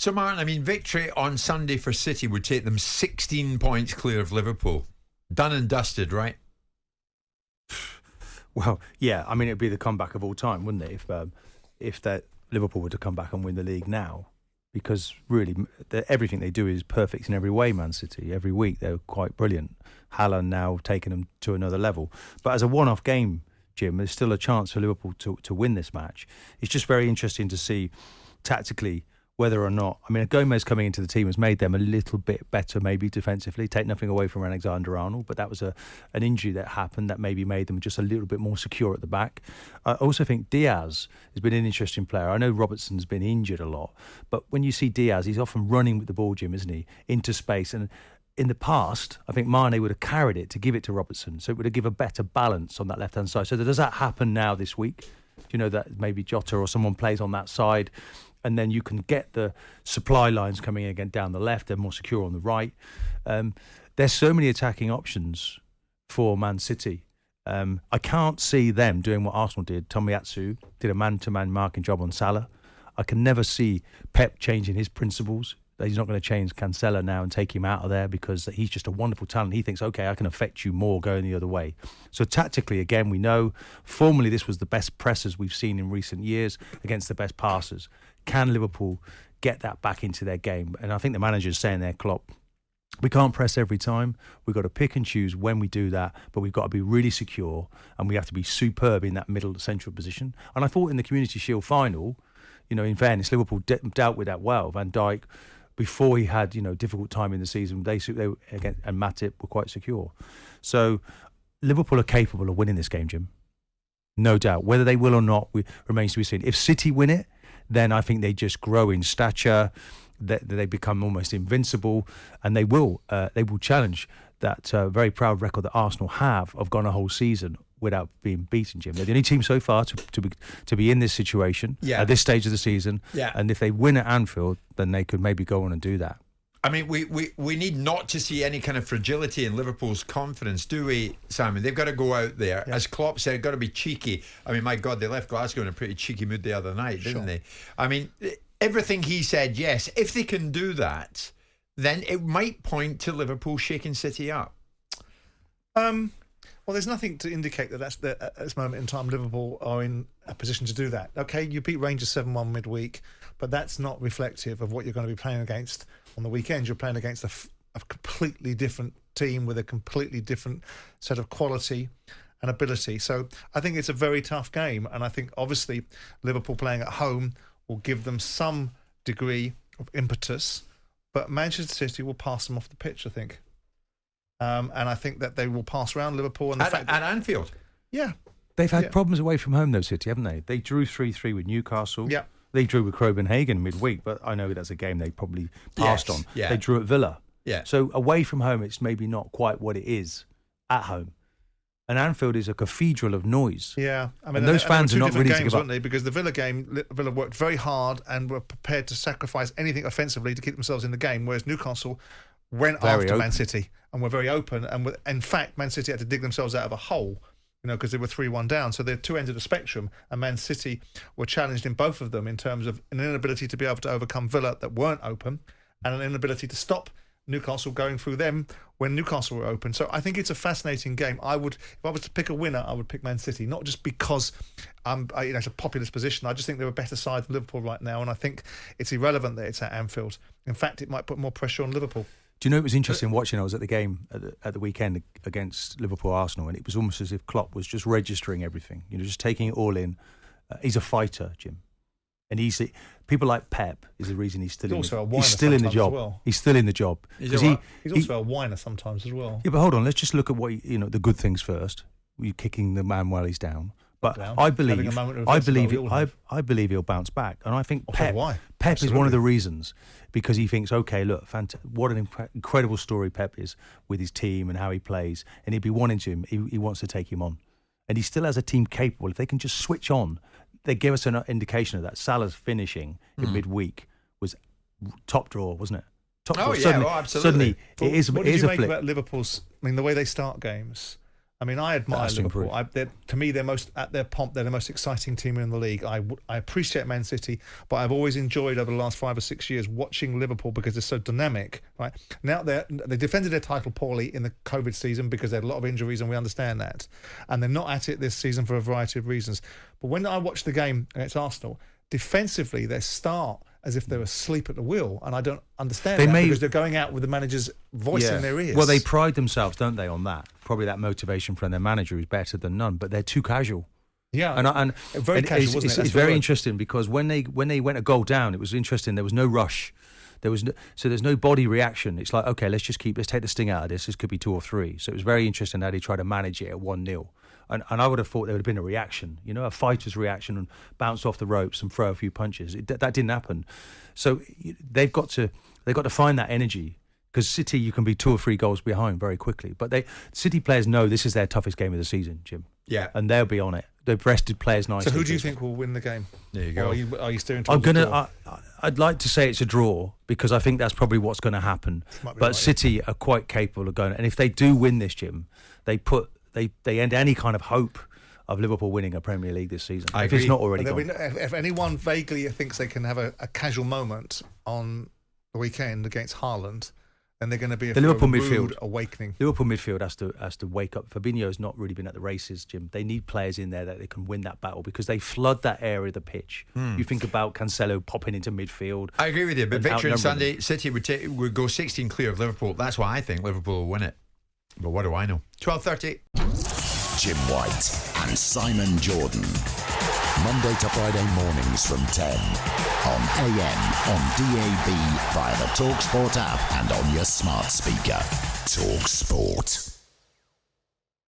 So, Martin, I mean, victory on Sunday for City would take them 16 points clear of Liverpool. Done and dusted, right? Well, yeah. I mean, it'd be the comeback of all time, wouldn't it? If that Liverpool were to come back and win the league now, because really everything they do is perfect in every way. Man City, every week they're quite brilliant. Haaland now taking them to another level. But as a one-off game, Jim, there's still a chance for Liverpool to win this match. It's just very interesting to see tactically whether or not, I mean, Gomez coming into the team has made them a little bit better, maybe defensively. Take nothing away from Alexander-Arnold, but that was an injury that happened that maybe made them just a little bit more secure at the back. I also think Diaz has been an interesting player. I know Robertson's been injured a lot, but when you see Diaz, he's often running with the ball, Jim, isn't he, into space. And in the past, I think Mane would have carried it to give it to Robertson, so it would have given a better balance on that left-hand side. So does that happen now this week? Do you know that maybe Jota or someone plays on that side? And then you can get the supply lines coming in again down the left. They're more secure on the right. There's so many attacking options for Man City. I can't see them doing what Arsenal did. Tomiyasu did a man-to-man marking job on Salah. I can never see Pep changing his principles. He's not going to change Cancelo now and take him out of there because he's just a wonderful talent. He thinks, okay, I can affect you more going the other way. So tactically, again, we know formally this was the best pressers we've seen in recent years against the best passers. Can Liverpool get that back into their game? And I think the manager's saying there, Klopp, we can't press every time. We've got to pick and choose when we do that, but we've got to be really secure and we have to be superb in that middle central position. And I thought in the Community Shield final, in fairness, Liverpool dealt with that well. Van Dijk, before he had, difficult time in the season, they again, and Matip were quite secure. So Liverpool are capable of winning this game, Jim. No doubt. Whether they will or not remains to be seen. If City win it, then I think they just grow in stature. They become almost invincible, and they will challenge that very proud record that Arsenal have of gone a whole season without being beaten, Jim. They're the only team so far to be in this situation at this stage of the season. Yeah. And if they win at Anfield, then they could maybe go on and do that. I mean, we need not to see any kind of fragility in Liverpool's confidence, do we, Simon? They've got to go out there. Yeah. As Klopp said, got to be cheeky. I mean, my God, they left Glasgow in a pretty cheeky mood the other night, didn't they? I mean, everything he said, yes. If they can do that, then it might point to Liverpool shaking City up. Well, there's nothing to indicate that at this moment in time Liverpool are in a position to do that. Okay, you beat Rangers 7-1 midweek, but that's not reflective of what you're going to be playing against on the weekend. You're playing against a completely different team with a completely different set of quality and ability. So I think it's a very tough game, and I think obviously Liverpool playing at home will give them some degree of impetus, but Manchester City will pass them off the pitch, I think. And I think that they will pass around Liverpool. And at Anfield? Yeah. They've had problems away from home, though, City, haven't they? They drew 3-3 with Newcastle. Yeah. They drew with Copenhagen midweek, but I know that's a game they probably passed on. Yeah. They drew at Villa. Yeah. So away from home, it's maybe not quite what it is at home. And Anfield is a cathedral of noise. Yeah. I mean, and those fans are not ready to give up. Weren't they? Because the Villa game, Villa worked very hard and were prepared to sacrifice anything offensively to keep themselves in the game, whereas Newcastle went very after open. Man City and were very open. And in fact, Man City had to dig themselves out of a hole, because they were 3-1 down. So they're two ends of the spectrum. And Man City were challenged in both of them in terms of an inability to be able to overcome Villa that weren't open and an inability to stop Newcastle going through them when Newcastle were open. So I think it's a fascinating game. If I was to pick a winner, I would pick Man City, not just because it's a populist position. I just think they're a better side than Liverpool right now, and I think it's irrelevant that it's at Anfield. In fact, it might put more pressure on Liverpool. Do you know, it was interesting watching? I was at the game at the weekend against Liverpool-Arsenal, and it was almost as if Klopp was just registering everything, just taking it all in. He's a fighter, Jim. And people like Pep is the reason he's still in the job. Well. He's still in the job. He's also a whiner sometimes as well. Yeah, but hold on, let's just look at what the good things first. You're kicking the man while he's down. But I believe he'll bounce back, and I think Pep is one of the reasons, because he thinks, okay, look, what an incredible story Pep is with his team and how he plays, and he'd be wanting to he wants to take him on, and he still has a team capable. If they can just switch on, they give us an indication of that. Salah's finishing in midweek was top draw, wasn't it? Top draw. Absolutely. Suddenly, it is a flip. What did you make about Liverpool's? I mean, the way they start games. I mean, I admire That's Liverpool. To me, they're at their pomp. They're the most exciting team in the league. I appreciate Man City, but I've always enjoyed over the last 5 or 6 years watching Liverpool because they're so dynamic. Right now, they defended their title poorly in the COVID season because they had a lot of injuries, and we understand that. And they're not at it this season for a variety of reasons. But when I watched the game against Arsenal, defensively they start as if they're asleep at the wheel, and I don't understand because they're going out with the manager's voice in their ears. Well, they pride themselves, don't they, on that? Probably that motivation from their manager is better than none, but they're too casual. Yeah, and very casual, wasn't it? It's very interesting because when they went a goal down, it was interesting. There was no rush. There's no body reaction. It's like, okay, let's take the sting out of this. This could be 2 or 3. So it was very interesting how they tried to manage it at 1-0. And I would have thought there would have been a reaction, a fighter's reaction, and bounce off the ropes and throw a few punches. That didn't happen. So they've got to find that energy, because City, you can be 2 or 3 goals behind very quickly. But City players know this is their toughest game of the season, Jim. Yeah, and they'll be on it. They've rested players nicely. So who do you think will win the game? There you go. Or are you steering towards a draw? I'd like to say it's a draw because I think that's probably what's going to happen. But City are quite capable of going, and if they do win this, Jim, they end any kind of hope of Liverpool winning a Premier League this season. If it's not already gone. If anyone vaguely thinks they can have a casual moment on the weekend against Haaland, then they're going to be the Liverpool midfield awakening. Liverpool midfield has to wake up. Fabinho's not really been at the races, Jim. They need players in there that they can win that battle because they flood that area of the pitch. You think about Cancelo popping into midfield. I agree with you, but victory on Sunday, City would go 16 clear of Liverpool. That's why I think Liverpool will win it. But what do I know? 12:30. Jim White and Simon Jordan. Monday to Friday mornings from 10 on AM, on DAB, via the talkSPORT app and on your smart speaker. talkSPORT.